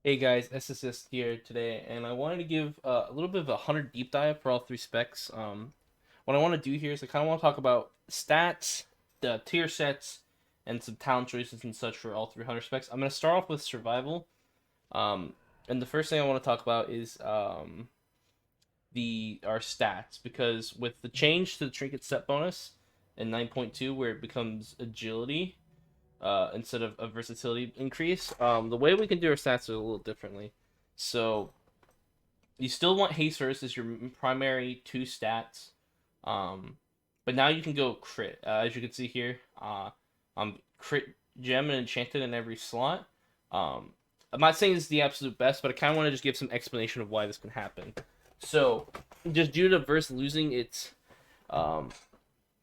Hey guys, Ssds here today, and I wanted to give a little bit of a hunter deep dive for all three specs. What I want to do here is I kind of want to talk about stats, the tier sets, and some talent choices and such for all three hunter specs. I'm going to start off with survival, um, and the first thing I want to talk about is the our stats, because with the change to the trinket set bonus in 9.2, where it becomes agility instead of a versatility increase. The way we can do our stats are a little differently. So you still want haste first as your primary two stats, um, but now you can go crit. As you can see here, crit gem and enchanted in every slot. Um, I'm not saying this is the absolute best, but I kind of want to just give some explanation of why this can happen. So, just due to verse losing um,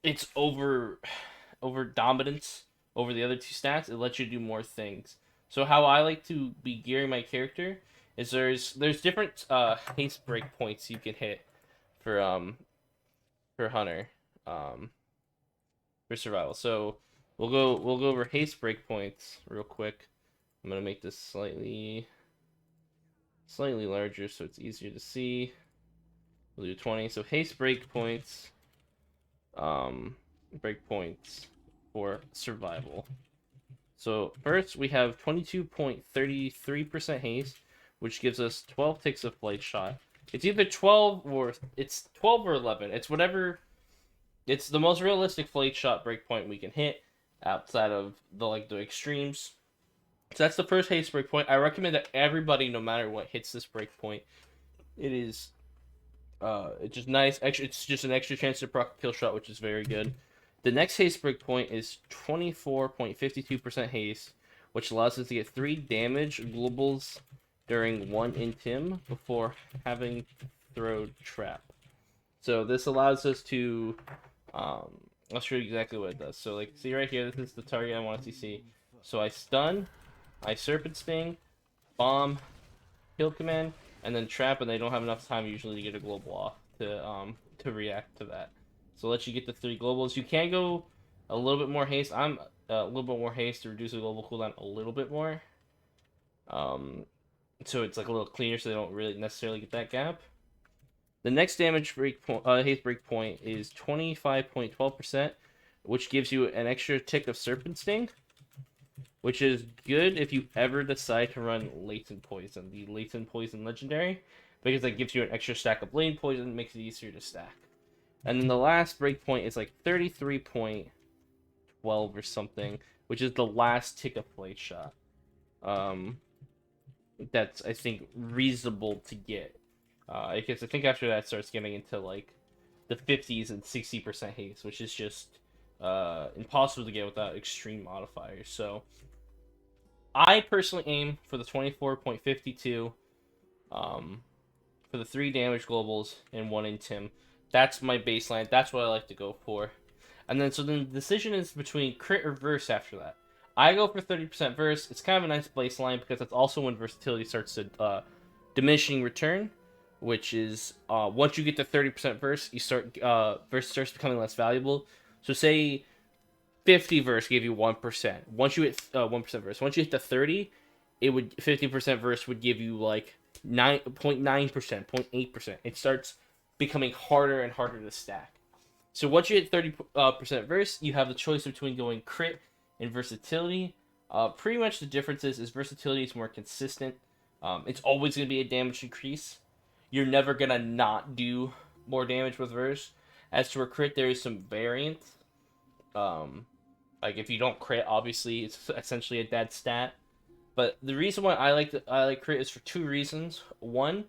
its over dominance over the other two stats, it lets you do more things. So how I like to be gearing my character is there's different haste break points you can hit for hunter um for survival. So we'll go over haste break points real quick. I'm gonna make this slightly larger so it's easier to see. We'll do 20. So haste um break points for survival. So first we have 22.33% haste, which gives us 12 ticks of flight shot. It's either 12 or 11. It's whatever. It's the most realistic flight shot breakpoint we can hit outside of the extremes. So that's the first haste breakpoint. I recommend that everybody, no matter what, hits this breakpoint. It is it's just nice. It's just an extra chance to proc a kill shot, which is very good. The next haste break point is 24.52% haste, which allows us to get 3 damage globals during one intim before having throw trap. So this allows us to I'll show you exactly what it does. So like see right here, this is the target I want to see. So I stun, I serpent sting, bomb, kill command, and then trap, and they don't have enough time usually to get a global off to react to that. So let you get the 3 globals. You can go a little bit more haste. I'm a little bit more haste to reduce the global cooldown a little bit more. Um, so it's like a little cleaner, so they don't really necessarily get that gap. The next damage break point, haste break point is 25.12%, which gives you an extra tick of serpent sting, which is good if you ever decide to run Latent Poison, the Latent Poison legendary, because that gives you an extra stack of Lane Poison, makes it easier to stack. And then the last breakpoint is like 33.12 or something, which is the last tick of Flight Shot. That's, I think, reasonable to get. Because I think after that starts getting into like the 50s and 60% haste, which is just impossible to get without extreme modifiers. So I personally aim for the 24.52 for the 3 damage globals and 1 in Tim. That's my baseline. That's what I like to go for. And then the decision is between crit or verse after that. I go for 30% verse. It's kind of a nice baseline because that's also when versatility starts to diminishing return, which is once you get to 30% verse, verse starts becoming less valuable. So say 50 verse gave you 1%. Once you hit 1% verse, once you hit the 30, it would 50% verse would give you like 9.9%, 0.8%. It starts becoming harder and harder to stack. So once you hit 30% verse, you have the choice between going crit and versatility. Pretty much the difference is versatility is more consistent. It's always going to be a damage increase. You're never going to not do more damage with verse. As to a crit, there is some variance. Um, like if you don't crit, obviously it's essentially a dead stat. But the reason why I like crit is for 2 reasons. One,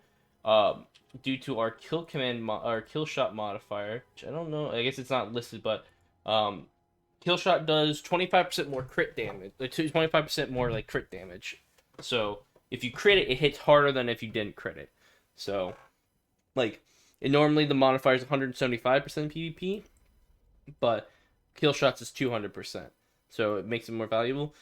due to our our kill shot modifier, which I don't know. I guess it's not listed, but kill shot does 25% more crit damage. 25% more like crit damage. So if you crit it, it hits harder than if you didn't crit it. So like normally the modifier is 175% PvP, but kill shots is 200%. So it makes it more valuable.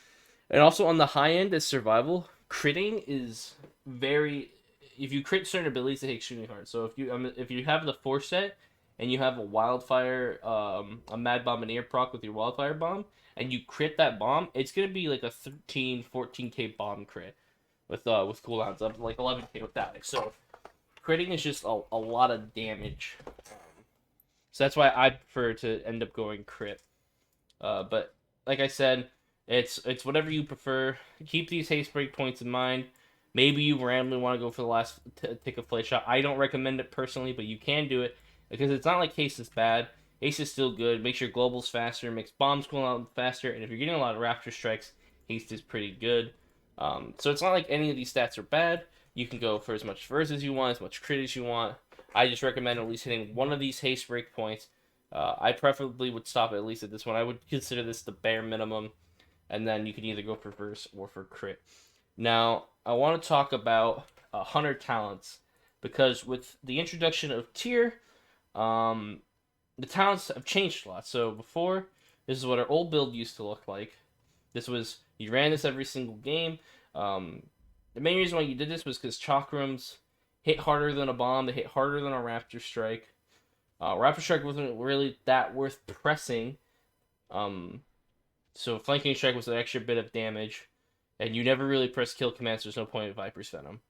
And also on the high end is survival. Critting is very if you crit certain abilities, it hit extremely hard. So if you have the force set and you have a wildfire, a mad bomb and air proc with your wildfire bomb, and you crit that bomb, it's gonna be like a 13, 14k bomb crit. with cooldowns up like 11k with that. So critting is just a lot of damage. So that's why I prefer to end up going crit. But like I said, it's whatever you prefer. Keep these haste break points in mind. Maybe you randomly want to go for the last tick of plate shot. I don't recommend it personally, but you can do it because it's not like haste is bad. Haste is still good. Makes your globals faster, makes bombs cool out faster, and if you're getting a lot of raptor strikes, haste is pretty good. So it's not like any of these stats are bad. You can go for as much verse as you want, as much crit as you want. I just recommend at least hitting one of these haste break points. I preferably would stop at least at this one. I would consider this the bare minimum, and then you can either go for verse or for crit. Now, I want to talk about hunter talents because with the introduction of tier, the talents have changed a lot. So before, this is what our old build used to look like. This was you ran this every single game. The main reason why you did this was because chakrams hit harder than a bomb. They hit harder than a raptor strike. Raptor Strike wasn't really that worth pressing. So Flanking Strike was an extra bit of damage. And you never really press Kill Command, so there's no point in Viper's Venom.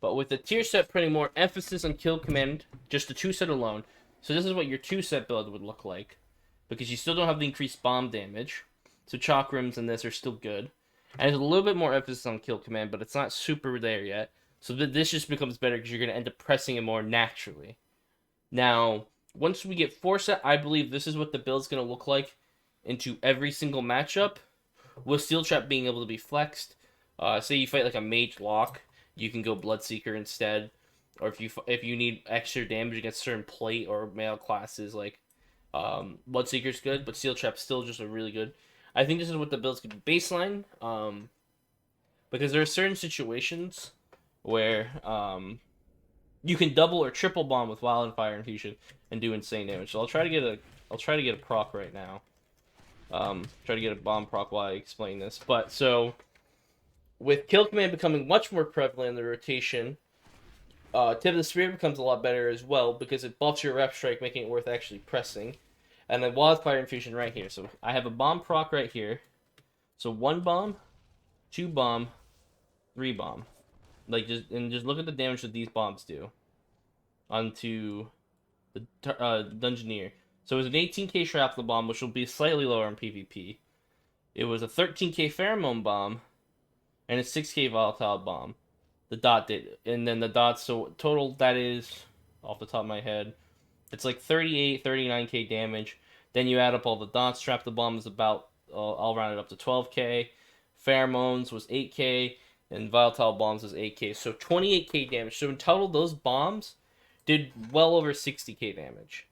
But with the tier set putting more emphasis on Kill Command, just the 2-set alone. So this is what your 2-set build would look like. Because you still don't have the increased bomb damage. So Chakrams and this are still good. And there's a little bit more emphasis on Kill Command, but it's not super there yet. So this just becomes better because you're going to end up pressing it more naturally. Now, once we get 4-set, I believe this is what the build's going to look like into every single matchup, with Steel Trap being able to be flexed. Say you fight like a Mage Lock, you can go Bloodseeker instead. Or if you need extra damage against certain plate or male classes, like Bloodseeker's good, but Steel Trap's still just a really good. I think this is what the build's going to be baseline, because there are certain situations where you can double or triple bomb with Wild and Fire Infusion and do insane damage. So I'll try to get a proc right now. Try to get a bomb proc while I explain this. But so with Kill Command becoming much more prevalent in the rotation, Tip of the Spear becomes a lot better as well because it buffs your Rep Strike, making it worth actually pressing. And then Wildfire Infusion right here. So I have a bomb proc right here. So 1 bomb, 2 bomb, 3 bomb. Just look at the damage that these bombs do onto the Dungeoneer. So it was an 18k Shrapnel Bomb, which will be slightly lower in PvP. It was a 13k Pheromone Bomb, and a 6k Volatile Bomb. The dot did, and then the dots, so total that is, off the top of my head, it's like 38, 39k damage. Then you add up all the dots. Trap the Bomb is about, I'll round it up to 12k. Pheromones was 8k. And Volatile Bombs was 8k. So 28k damage. So in total, those bombs did well over 60k damage.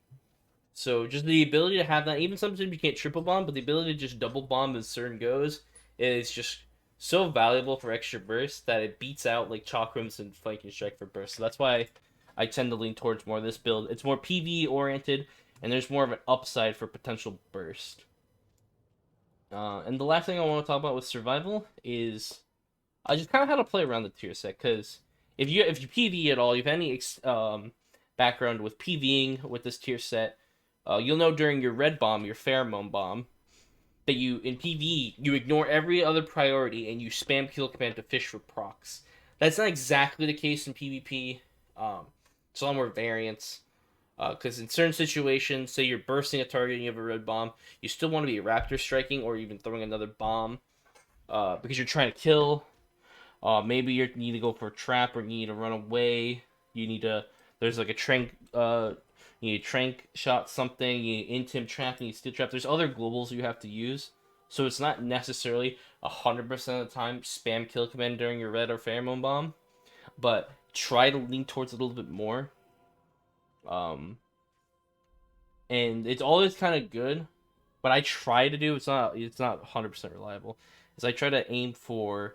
So just the ability to have that, even sometimes you can't triple bomb, but the ability to just double bomb as turn goes is just so valuable for extra burst that it beats out like Chakrams and Flanking Strike for burst. So that's why I tend to lean towards more of this build. It's more PvE oriented, and there's more of an upside for potential burst. And the last thing I want to talk about with survival is I just kind of how to play around the tier set, because if you PvE at all, you have any background with PvEing with this tier set, you'll know during your red bomb, your Pheromone Bomb, that you in PvE you ignore every other priority and you spam Kill Command to fish for procs. That's not exactly the case in PvP. It's a lot more variance. Because in certain situations, say you're bursting a target and you have a red bomb, you still want to be raptor striking or even throwing another bomb, because you're trying to kill. Maybe you need to go for a trap or you need to run away. You need to. There's like a trank. You need trank shot something. You need intim trap. You need steel trap. There's other globals you have to use, so it's not necessarily 100% of the time spam Kill Command during your red or Pheromone Bomb, but try to lean towards it a little bit more. And it's always kind of good, but I try to do it's not 100% reliable. Is I try to aim for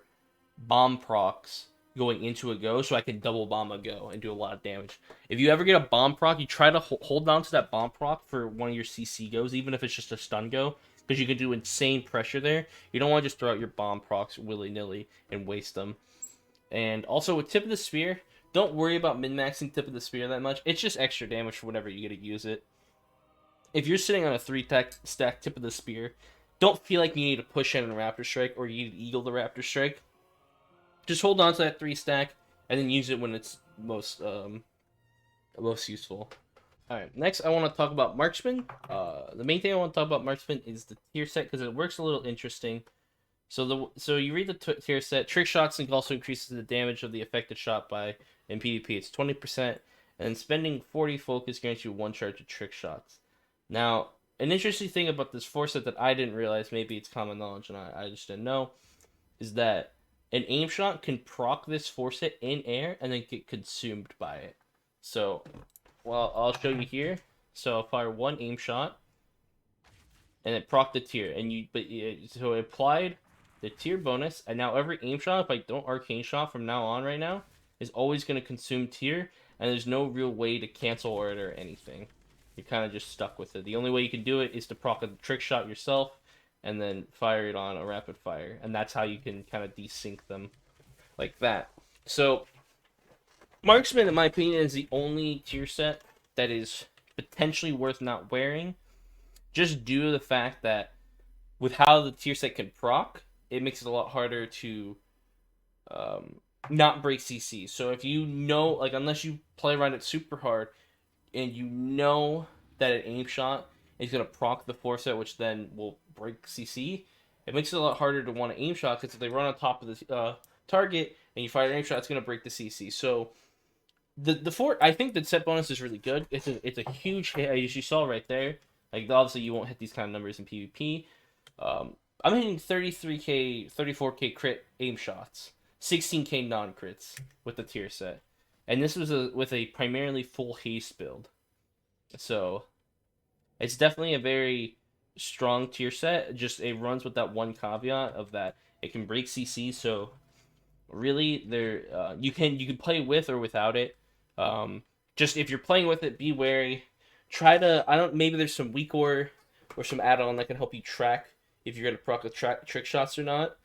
bomb procs going into a go so I can double bomb a go and do a lot of damage. If you ever get a bomb proc, you try to hold on to that bomb proc for one of your CC goes, even if it's just a stun go, because you can do insane pressure there. You don't want to just throw out your bomb procs willy-nilly and waste them. And also with Tip of the Spear, don't worry about min-maxing Tip of the Spear that much. It's just extra damage for whenever you get to use it. If you're sitting on a 3-stack Tip of the Spear, don't feel like you need to push in a Raptor Strike or you need to Eagle the Raptor Strike. just hold on to that 3 stack and then use it when it's most useful. All right, next I want to talk about Marksman. The main thing I want to talk about Marksman is the tier set because it works a little interesting. So you read the tier set. Trick shots also increases the damage of the affected shot by in PvP. It's 20%, and spending 40 focus grants you 1 charge of trick shots. Now, an interesting thing about this 4 set that I didn't realize, maybe it's common knowledge and I just didn't know, is that an aim shot can proc this 4 set in air and then get consumed by it. So, well, I'll show you here. So I'll fire 1 aim shot, and it proc the tier, so it applied the tier bonus, and now every aim shot, if I don't arcane shot from now on right now, is always going to consume tier, and there's no real way to cancel it or anything. You're kind of just stuck with it. The only way you can do it is to proc a trick shot yourself, and then fire it on a rapid fire, and that's how you can kind of desync them like that. So, Marksman, in my opinion, is the only tier set that is potentially worth not wearing, just due to the fact that with how the tier set can proc, it makes it a lot harder to not break CC. So if you know, like, unless you play around it super hard, and you know that an aim shot is going to proc the 4 set, which then will break CC, it makes it a lot harder to want to aim shot, because if they run on top of the target, and you fire an aim shot, it's going to break the CC. So the 4, I think the set bonus is really good. It's a huge hit, as you saw right there. Like, obviously you won't hit these kind of numbers in PvP. I'm hitting 33k, 34k crit aim shots, 16k non-crits with the tier set. And this was with a primarily full haste build. So, it's definitely a very strong tier set. Just, it runs with that one caveat of that it can break CC, so really, you can play with or without it. Just, if you're playing with it, be wary. Try to, maybe there's some weak or some add-on that can help you track if you're going to proc the trick shots or not.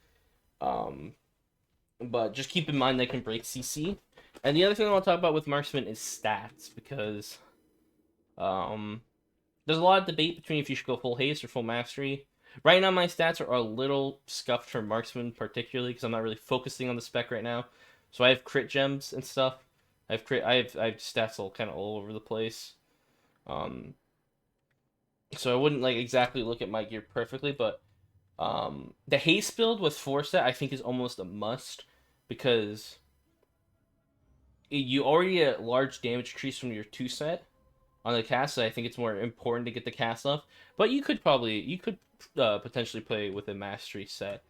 But just keep in mind they can break CC. And the other thing I want to talk about with Marksman is stats, because there's a lot of debate between if you should go full haste or full mastery. Right now, my stats are a little scuffed for Marksman, particularly because I'm not really focusing on the spec right now. So I have crit gems and stuff. I have stats all over the place. So I wouldn't exactly look at my gear perfectly, but the haste build with 4 set I think is almost a must, because you already get large damage increase from your 2 set on the cast, so I think it's more important to get the cast off. But you could potentially play with a mastery set.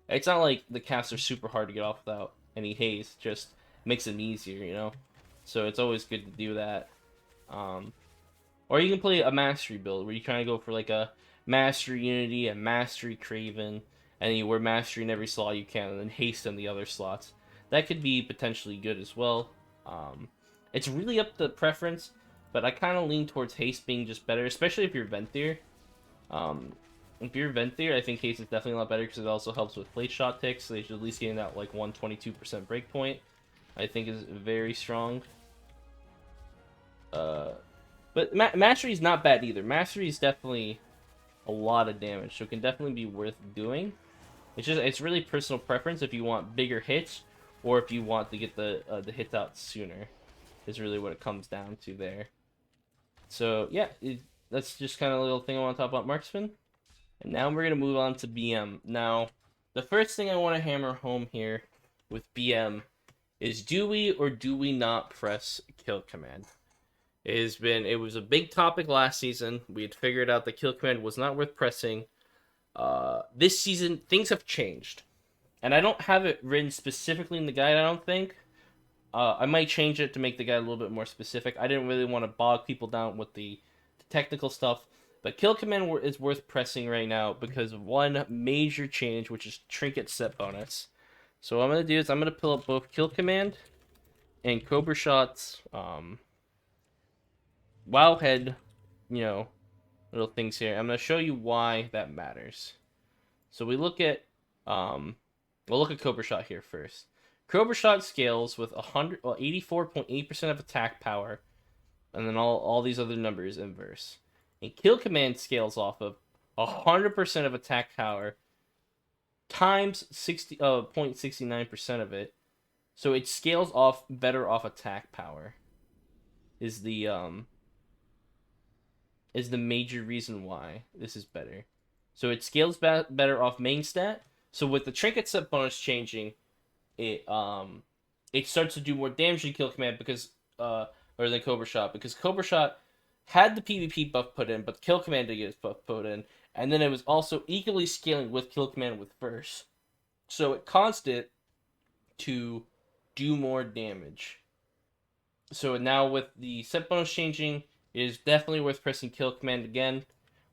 It's not like the casts are super hard to get off without any haste, just makes it easier, So it's always good to do that. Or you can play a mastery build where you kind of go for a mastery unity, a mastery craven, and you wear mastery in every slot you can, and then haste in the other slots. That could be potentially good as well. It's really up to preference, but I kind of lean towards haste being just better, especially if you're Venthyr. If you're Venthyr, I think haste is definitely a lot better because it also helps with plate shot ticks, so they should at least gain that 122% breakpoint. I think is very strong. But mastery is not bad either. Mastery is definitely a lot of damage, so it can definitely be worth doing. It's really personal preference if you want bigger hits, or if you want to get the hits out sooner, is really what it comes down to there. So yeah, that's just kind of a little thing I want to talk about Marksman. And now we're gonna move on to BM. Now, the first thing I want to hammer home here with BM is, do we or do we not press kill command? It was a big topic last season. We had figured out that kill command was not worth pressing. This season, things have changed. And I don't have it written specifically in the guide, I don't think. I might change it to make the guide a little bit more specific. I didn't really want to bog people down with the technical stuff. But kill command is worth pressing right now because of one major change, which is trinket set bonus. So what I'm going to do is I'm going to pull up both kill command and Cobra Shot's wowhead, little things here. I'm going to show you why that matters. So we look at we'll look at Cobra Shot here first. Cobra Shot scales with 84.8% of attack power, and then all these other numbers inverse. And kill command scales off of 100% of attack power times 0.69% of it So it scales off better off attack power. Is the major reason why this is better. So it scales better off main stat. So with the trinket set bonus changing, it it starts to do more damage in kill command because or than Cobra Shot, because Cobra Shot had the PvP buff put in, but kill command didn't get its buff put in, and then it was also equally scaling with kill command with verse. So it caused it to do more damage. So now with the set bonus changing, it is definitely worth pressing kill command again.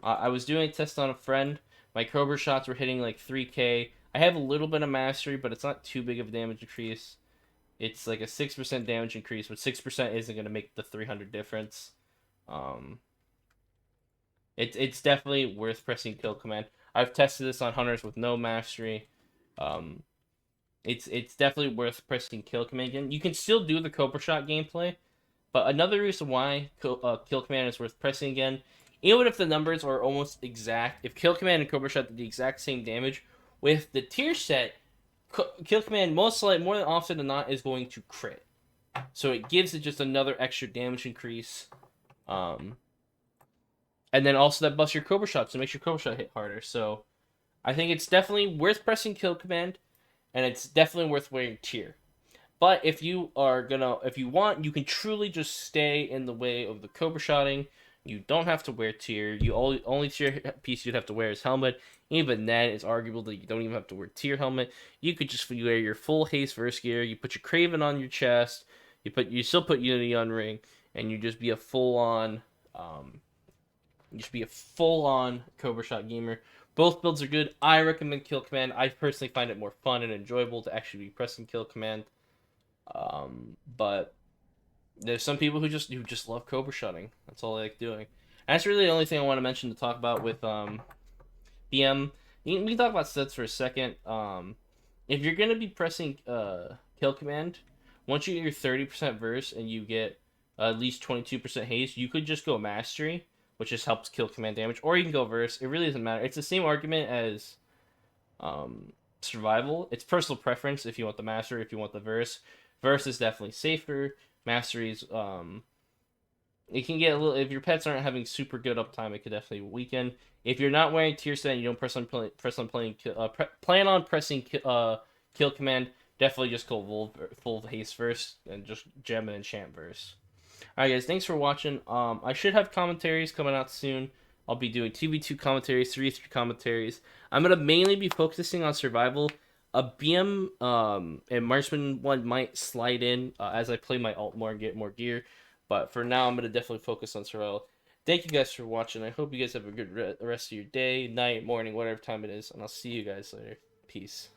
I was doing a test on a friend. My Cobra shots were hitting like 3k. I have a little bit of mastery, but it's not too big of a damage increase. It's like a 6% damage increase, but 6% isn't going to make the 300 difference. Um, it's definitely worth pressing kill command. I've tested this on hunters with no mastery. Um, it's definitely worth pressing kill command again. You can still do the Cobra shot gameplay, but another reason why kill command is worth pressing again, even if the numbers are almost exact, if kill command and Cobra shot did the exact same damage, with the tier set, kill command most likely, more than often than not, is going to crit. So it gives it just another extra damage increase. Um, and then also that buffs your Cobra shot, so it makes your Cobra shot hit harder. So I think it's definitely worth pressing kill command, and it's definitely worth wearing tier. But if you want, you can truly just stay in the way of the Cobra shotting. You don't have to wear tier. You only tier piece you'd have to wear is helmet. Even then, it's arguable that you don't even have to wear tier helmet. You could just wear your full haste verse gear. You put your Craven on your chest. You still put Unity on ring, and you just be a full on Cobra shot gamer. Both builds are good. I recommend kill command. I personally find it more fun and enjoyable to actually be pressing kill command. But there's some people who just love Cobra shotting. That's all they like doing. And that's really the only thing I want to mention to talk about with BM. We can talk about sets for a second. If you're gonna be pressing kill command, once you get your 30% verse and you get at least 22% haste, you could just go mastery, which just helps kill command damage, or you can go verse. It really doesn't matter. It's the same argument as survival. It's personal preference if you want the master, if you want the verse. Verse is definitely safer. Masteries, it can get a little. If your pets aren't having super good uptime, it could definitely weaken. If you're not wearing tier set and you don't plan on pressing kill command, definitely just go full haste verse and just gem and enchant verse. Alright guys, thanks for watching. I should have commentaries coming out soon. I'll be doing 2v2 commentaries, 3v3 commentaries. I'm gonna mainly be focusing on survival. A BM and Marksman one might slide in as I play my alt more and get more gear. But for now, I'm gonna definitely focus on survival. Thank you guys for watching. I hope you guys have a good rest of your day, night, morning, whatever time it is, and I'll see you guys later. Peace.